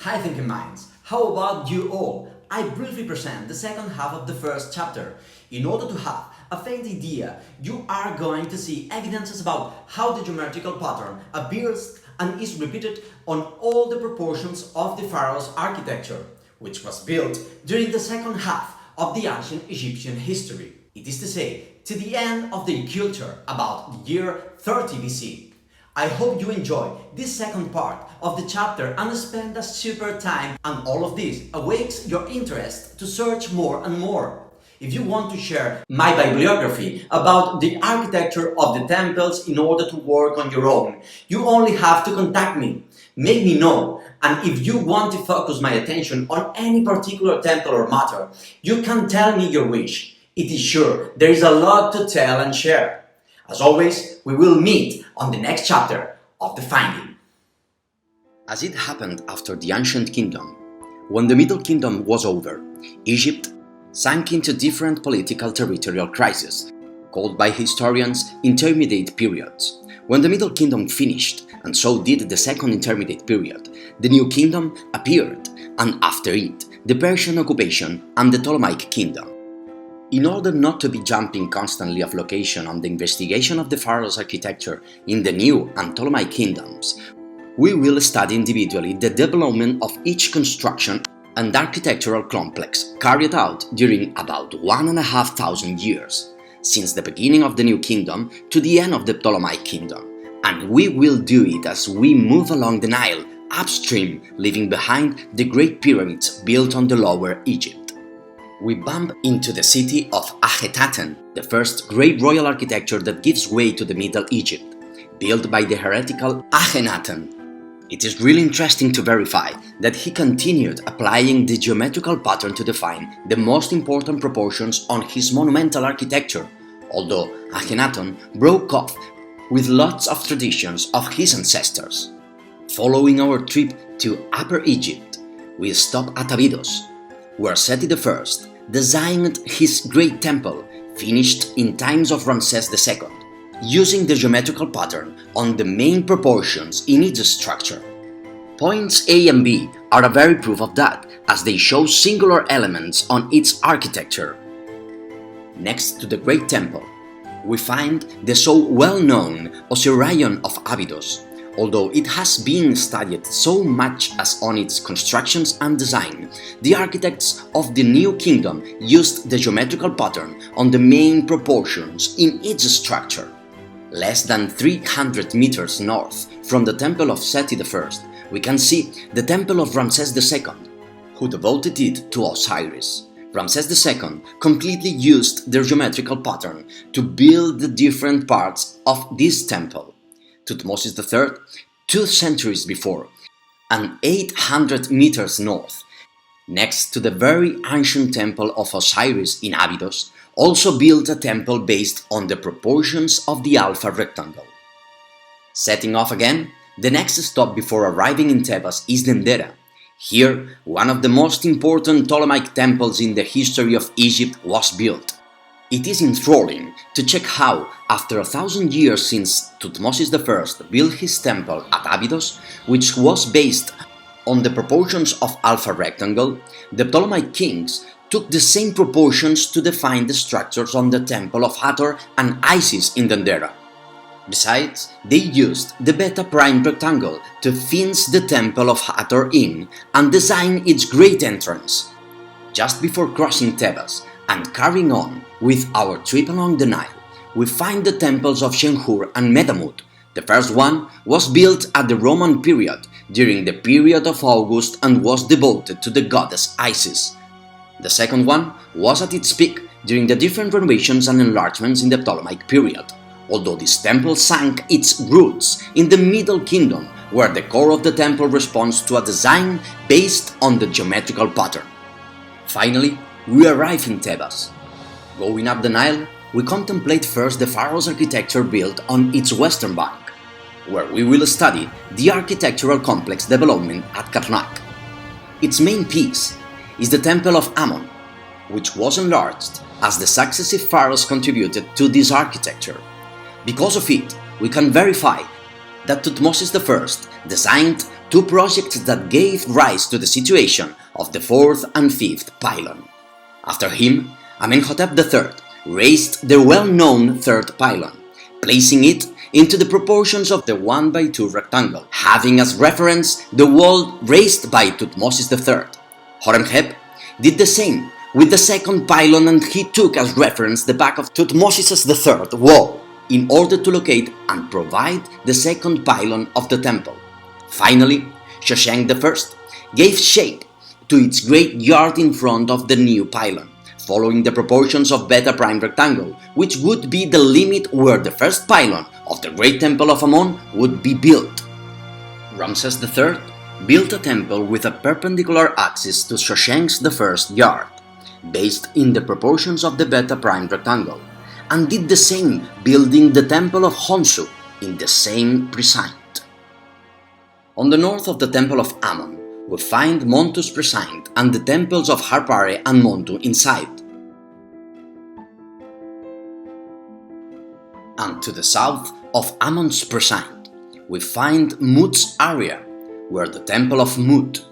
Hi thinking minds, how about you all? I briefly present the second half of the first chapter. In order to have a faint idea, you are going to see evidences about how the geometrical pattern appears and is repeated on all the proportions of the pharaoh's architecture, which was built during the second half of the ancient Egyptian history. It is to say, to the end of their culture about the year 30 BC. I hope you enjoy this second part of the chapter and spend a super time, and all of this awakes your interest to search more and more. If you want to share my bibliography about the architecture of the temples in order to work on your own, you only have to contact me. Make me know, and if you want to focus my attention on any particular temple or matter, you can tell me your wish. It is sure there is a lot to tell and share. As always, we will meet on the next chapter of The Finding. As it happened after the Ancient Kingdom, when the Middle Kingdom was over, Egypt sank into different political territorial crises, called by historians intermediate periods. When the Middle Kingdom finished, and so did the Second Intermediate Period, the New Kingdom appeared, and after it, the Persian occupation and the Ptolemaic Kingdom. In order not to be jumping constantly of location on the investigation of the pharaoh's architecture in the New and Ptolemaic kingdoms, we will study individually the development of each construction and architectural complex carried out during about 1,500 years, since the beginning of the New Kingdom to the end of the Ptolemaic Kingdom, and we will do it as we move along the Nile upstream, leaving behind the Great Pyramids built on the Lower Egypt. We bump into the city of Akhenaten, the first great royal architecture that gives way to the Middle Egypt, built by the heretical Akhenaten. It is really interesting to verify that he continued applying the geometrical pattern to define the most important proportions on his monumental architecture, although Akhenaten broke off with lots of traditions of his ancestors. Following our trip to Upper Egypt, we stop at Abydos, where Seti I designed his great temple, finished in times of Ramses II, using the geometrical pattern on the main proportions in its structure. Points A and B are a very proof of that, as they show singular elements on its architecture. Next to the Great Temple, we find the so well-known Osirion of Abydos, although it has been studied so much as on its constructions and design. The architects of the New Kingdom used the geometrical pattern on the main proportions in its structure. Less than 300 meters north from the temple of Seti I, we can see the temple of Ramses II, who devoted it to Osiris. Ramses II completely used the geometrical pattern to build the different parts of this temple. Thutmosis III, 2 centuries before, and 800 meters north, next to the very ancient temple of Osiris in Abydos, also built a temple based on the proportions of the Alpha rectangle. Setting off again, the next stop before arriving in Thebes is Dendera. Here, one of the most important Ptolemaic temples in the history of Egypt was built. It is enthralling to check how, after 1,000 years since Thutmosis I built his temple at Abydos, which was based on the proportions of Alpha rectangle, the Ptolemaic kings took the same proportions to define the structures on the temple of Hathor and Isis in Dendera. Besides, they used the Beta Prime rectangle to fence the temple of Hathor in and design its great entrance. Just before crossing Thebes and carrying on with our trip along the Nile, we find the temples of Shenhur and Medamut. The first one was built at the Roman period, during the period of August, and was devoted to the goddess Isis. The second one was at its peak during the different renovations and enlargements in the Ptolemaic period, although this temple sank its roots in the Middle Kingdom, where the core of the temple responds to a design based on the geometrical pattern. Finally, we arrive in Thebes. Going up the Nile, we contemplate first the pharaoh's architecture built on its western bank, where we will study the architectural complex development at Karnak. Its main piece is the Temple of Ammon, which was enlarged as the successive pharaohs contributed to this architecture. Because of it, we can verify that Thutmosis I designed two projects that gave rise to the situation of the fourth and fifth pylon. After him, Amenhotep III raised the well-known third pylon, placing it into the proportions of the 1:2 rectangle, having as reference the wall raised by Thutmose III. Horemheb did the same with the second pylon, and he took as reference the back of Thutmose III wall in order to locate and provide the second pylon of the temple. Finally, Shoshenq I gave shape to its great yard in front of the new pylon, following the proportions of beta prime rectangle, which would be the limit where the first pylon of the Great Temple of Amon would be built. Ramses III built a temple with a perpendicular axis to Shoshenq I's yard, based in the proportions of the beta prime rectangle, and did the same building the temple of Honsu in the same precinct. On the north of the temple of Ammon, we find Montu's precinct and the temples of Harpare and Montu inside. And to the south of Ammon's precinct, we find Mut's area, where the temple of Mut,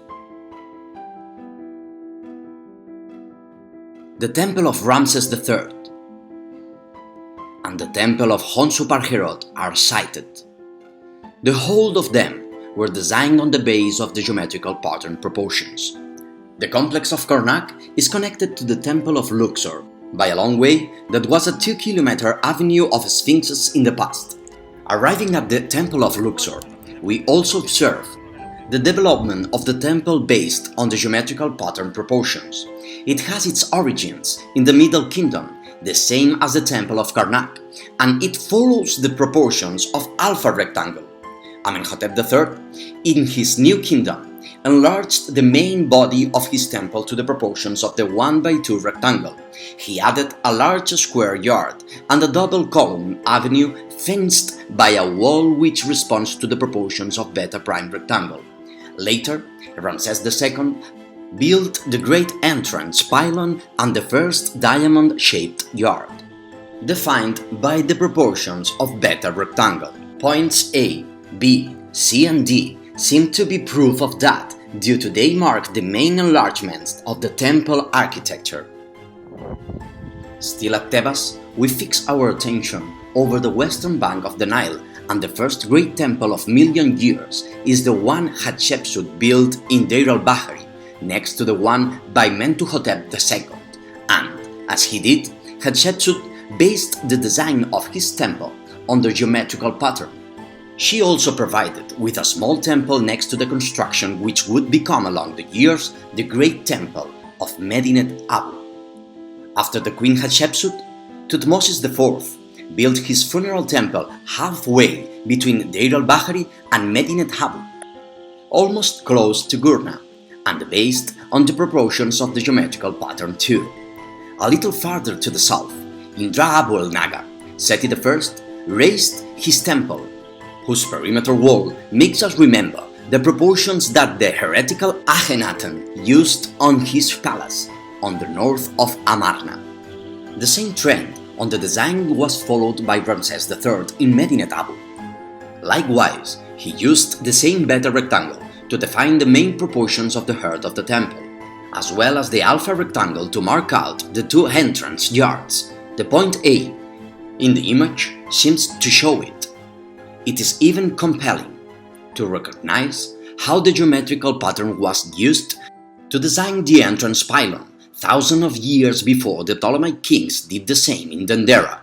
the temple of Ramses III, and the temple of Honsu-Parherot are sited. The whole of them were designed on the base of the geometrical pattern proportions. The complex of Karnak is connected to the temple of Luxor by a long way that was a 2-kilometer avenue of sphinxes in the past. Arriving at the temple of Luxor, we also observe the development of the temple based on the geometrical pattern proportions. It has its origins in the Middle Kingdom, the same as the temple of Karnak, and it follows the proportions of alpha rectangle. Amenhotep III, in his new kingdom, enlarged the main body of his temple to the proportions of the 1:2 rectangle. He added a large square yard and a double-column avenue fenced by a wall which responds to the proportions of beta prime rectangle. Later, Ramses II built the great entrance pylon and the first diamond-shaped yard, defined by the proportions of beta rectangle. Points A, B, C and D seem to be proof of that, due to they mark the main enlargements of the temple architecture. Still at Tebas, we fix our attention over the western bank of the Nile, and the first great temple of million years is the one Hatshepsut built in Deir al-Bahari, next to the one by Mentuhotep II, and, as he did, Hatshepsut based the design of his temple on the geometrical pattern. She also provided with a small temple next to the construction which would become along the years the great temple of Medinet Abu. After the Queen Hatshepsut, Thutmose IV built his funeral temple halfway between Deir al-Bahari and Medinet Habu, almost close to Gurna, and based on the proportions of the geometrical pattern too. A little farther to the south, Indra Abu el-Naga, Seti I raised his temple, whose perimeter wall makes us remember the proportions that the heretical Akhenaten used on his palace on the north of Amarna. The same trend on the design was followed by Ramses III in Medinet Abu. Likewise, he used the same beta rectangle to define the main proportions of the heart of the temple, as well as the alpha rectangle to mark out the two entrance yards. The point A in the image seems to show it. It is even compelling to recognize how the geometrical pattern was used to design the entrance pylon thousands of years before the Ptolemaic kings did the same in Dendera.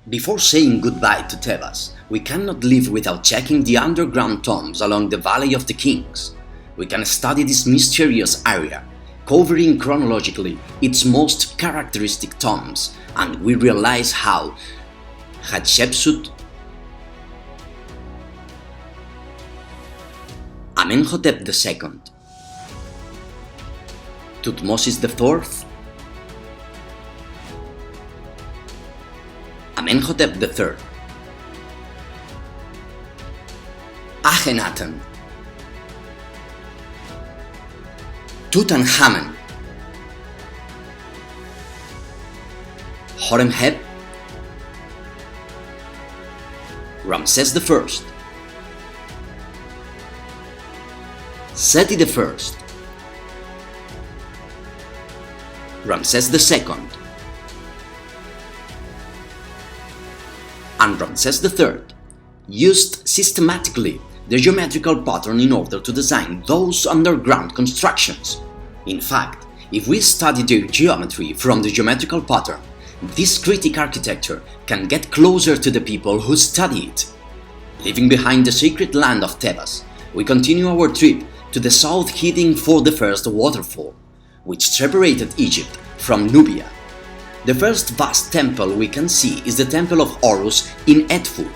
Before saying goodbye to Tebas, we cannot live without checking the underground tombs along the Valley of the Kings. We can study this mysterious area, covering chronologically its most characteristic tombs, and we realize how Hatshepsut, Amenhotep II, Thutmose IV, Amenhotep III, Akhenaten, Tutankhamen, Horemheb, Ramses I, Seti I, Ramses II, and Ramses III used systematically the geometrical pattern in order to design those underground constructions. In fact, if we study their geometry from the geometrical pattern, this critic architecture can get closer to the people who study it. Leaving behind the sacred land of Tebas, we continue our trip to the south, heading for the first waterfall, which separated Egypt from Nubia. The first vast temple we can see is the Temple of Horus in Edfu,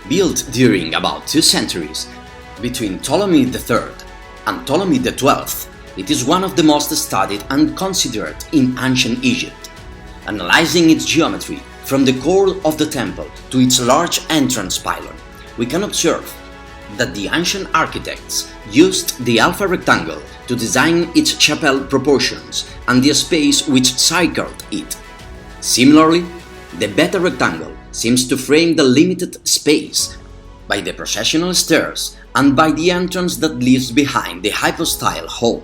built during about 2 centuries between Ptolemy III and Ptolemy XII. It is one of the most studied and considered in ancient Egypt. Analyzing its geometry from the core of the temple to its large entrance pylon, we can observe that the ancient architects used the alpha rectangle to design its chapel proportions and the space which circled it. Similarly, the beta rectangle seems to frame the limited space by the processional stairs and by the entrance that leaves behind the hypostyle hall.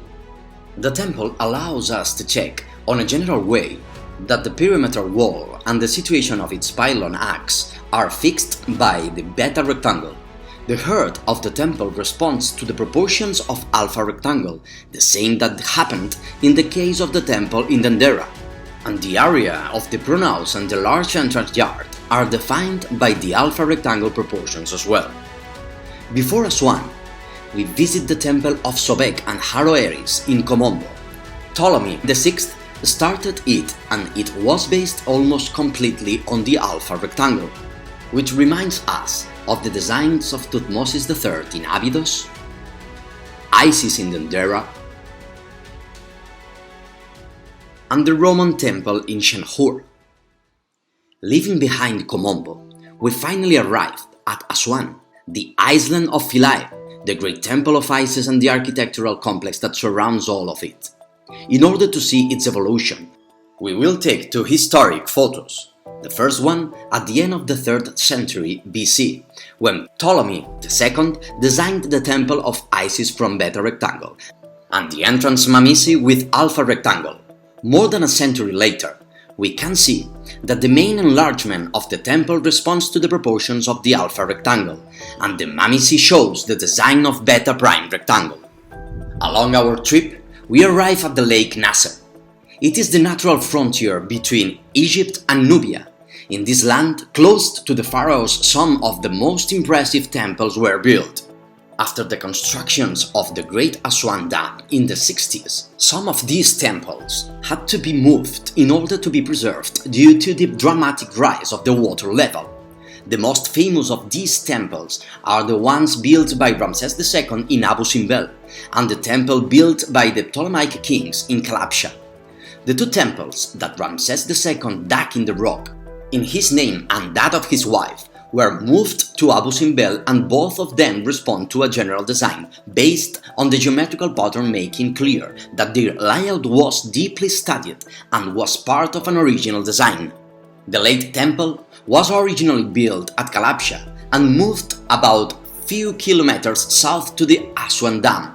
The temple allows us to check, on a general way, that the perimeter wall and the situation of its pylon axes are fixed by the beta rectangle. The heart of the temple responds to the proportions of alpha rectangle, the same that happened in the case of the temple in Dendera, and the area of the pronaos and the large entrance yard are defined by the alpha rectangle proportions as well. Before Aswan, we visit the temple of Sobek and Haroeris in Komombo. Ptolemy VI started it, and it was based almost completely on the alpha rectangle, which reminds us of the designs of Thutmosis III in Abydos, Isis in Dendera, and the Roman temple in Shenhur. Leaving behind Komombo, we finally arrived at Aswan, the island of Philae, the great temple of Isis and the architectural complex that surrounds all of it. In order to see its evolution, we will take 2 historic photos. The first one at the end of the 3rd century BC, when Ptolemy II designed the temple of Isis from beta rectangle, and the entrance Mamisi with alpha rectangle. More than a century later, we can see that the main enlargement of the temple responds to the proportions of the alpha rectangle, and the Mamisi shows the design of beta prime rectangle. Along our trip, we arrive at the Lake Nasser. It is the natural frontier between Egypt and Nubia. In this land, close to the pharaohs, some of the most impressive temples were built. After the constructions of the Great Aswan Dam in the 60s, some of these temples had to be moved in order to be preserved due to the dramatic rise of the water level. The most famous of these temples are the ones built by Ramses II in Abu Simbel and the temple built by the Ptolemaic kings in Kalabsha. The 2 temples that Ramses II dug in the rock, in his name and that of his wife, were moved to Abu Simbel, and both of them respond to a general design based on the geometrical pattern, making clear that their layout was deeply studied and was part of an original design. The late temple was originally built at Kalabsha and moved about few kilometers south to the Aswan Dam.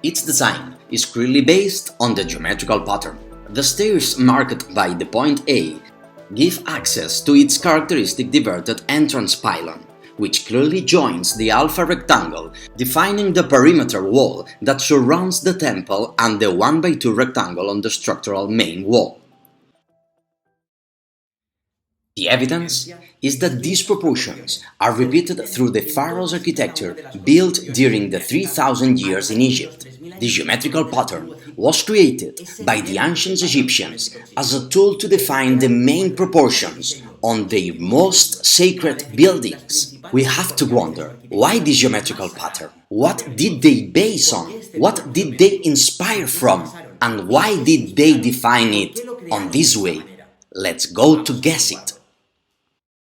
Its design is clearly based on the geometrical pattern. The stairs marked by the point A give access to its characteristic diverted entrance pylon, which clearly joins the alpha rectangle, defining the perimeter wall that surrounds the temple and the 1x2 rectangle on the structural main wall. The evidence is that these proportions are repeated through the pharaoh's architecture built during the 3000 years in Egypt. The geometrical pattern was created by the ancient Egyptians as a tool to define the main proportions on their most sacred buildings. We have to wonder, why this geometrical pattern? What did they base on? What did they inspire from? And why did they define it on this way? Let's go to guess it.